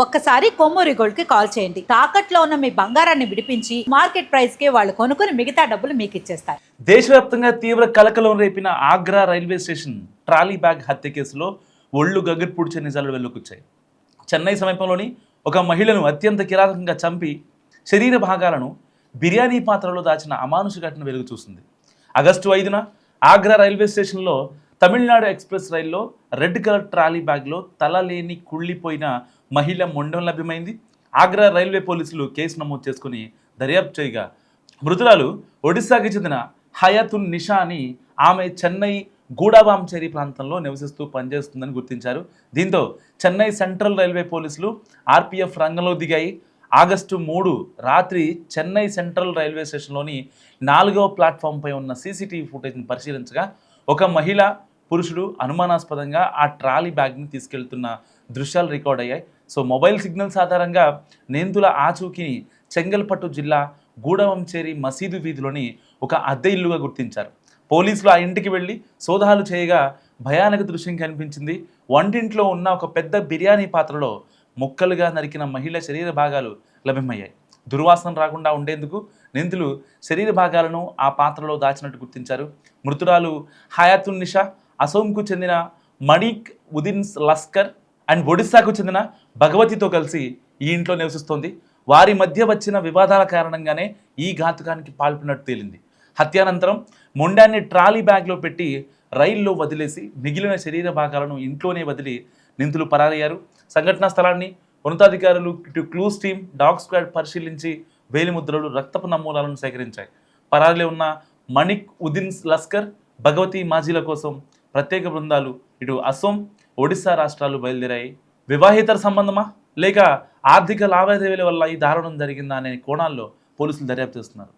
ఒక్కసారి కొమ్మూరి గోల్డ్ కి కాల్ చేయండి. తాకట్లో ఉన్న మీ బంగారాన్ని విడిపించి మార్కెట్ ప్రైస్ కి వాళ్ళు కొనుక్కుని మిగతా డబ్బులు మీకు ఇచ్చేస్తారు. దేశవ్యాప్తంగా తీవ్ర కలకలం రేపిన Agra railway station trolley bag హత్య కేసులో ఒళ్ళు గగ్గర్పూడ్చే నిజాలు వెలువెచ్చాయి. చెన్నై సమీపంలోని ఒక మహిళను అత్యంత కిరాతకంగా చంపి శరీర భాగాలను బిర్యానీ పాత్రలో దాచిన అమానుష ఘటన వెలుగు చూసింది. ఆగస్టు 5న ఆగ్రా రైల్వే స్టేషన్లో తమిళనాడు ఎక్స్ప్రెస్ రైల్లో రెడ్ కలర్ ట్రాలీ బ్యాగ్లో తల లేని కుళ్ళిపోయిన మహిళ మొండం లభ్యమైంది. ఆగ్రా రైల్వే పోలీసులు కేసు నమోదు చేసుకుని దర్యాప్తు చేయగా మృతురాలు ఒడిశాకి చెందిన హయాతున్ నిషా అని, ఆమె చెన్నై గూడావాంచేరి ప్రాంతంలో నివసిస్తూ పనిచేస్తుందని గుర్తించారు. దీంతో చెన్నై సెంట్రల్ రైల్వే పోలీసులు ఆర్పీఎఫ్ రంగంలో దిగాయి. ఆగస్టు 3 రాత్రి చెన్నై సెంట్రల్ రైల్వే స్టేషన్లోని 4వ ప్లాట్ఫామ్పై ఉన్న సీసీటీవీ ఫుటేజ్ని పరిశీలించగా ఒక మహిళ, పురుషుడు అనుమానాస్పదంగా ఆ ట్రాలీ బ్యాగ్ని తీసుకెళ్తున్న దృశ్యాలు రికార్డ్ అయ్యాయి. సో మొబైల్ సిగ్నల్స్ ఆధారంగా నేందుల ఆచూకీని చెంగల్పట్టు జిల్లా గూడవంచేరి మసీదు వీధిలోని ఒక అద్దె ఇల్లుగా గుర్తించారు. పోలీసులు ఆ ఇంటికి వెళ్ళి సోదాలు చేయగా భయానక దృశ్యం కనిపించింది. వంటింట్లో ఉన్న ఒక పెద్ద బిర్యానీ పాత్రలో ముక్కలుగా నరికిన మహిళ శరీర భాగాలు లభ్యమయ్యాయి. దుర్వాసన రాకుండా ఉండేందుకు నిందితులు శరీర భాగాలను ఆ పాత్రలో దాచినట్టు గుర్తించారు. మృతురాలు హయాతున్ నిషా అసోంకు చెందిన మణిక్ ఉదిన్ లస్కర్ అండ్ ఒడిశాకు చెందిన భగవతితో కలిసి ఈ ఇంట్లో నివసిస్తోంది. వారి మధ్య వచ్చిన వివాదాల కారణంగానే ఈ ఘాతుకానికి పాల్పడినట్టు తేలింది. హత్యానంతరం మొండాన్ని ట్రాలీ బ్యాగ్లో పెట్టి రైల్లో వదిలేసి మిగిలిన శరీర భాగాలను ఇంట్లోనే వదిలి నిందితులు పరారయ్యారు. సంఘటనా స్థలాన్ని ఉన్నతాధికారులు, క్లూస్ టీమ్, డాగ్ స్క్వాడ్ పరిశీలించి వేలిముద్రలు, రక్తపు నమూనాలను సేకరించాయి. పరారీలో ఉన్న మణిక్ ఉదిన్ లస్కర్, భగవతి మాజీల కోసం ప్రత్యేక బృందాలు ఇటు అసోం, ఒడిశా రాష్ట్రాలు బయలుదేరాయి. వివాహేతర సంబంధమా లేక ఆర్థిక లావాదేవీల వల్ల ఈ దారుణం జరిగిందా అనే కోణాల్లో పోలీసులు దర్యాప్తు చేస్తున్నారు.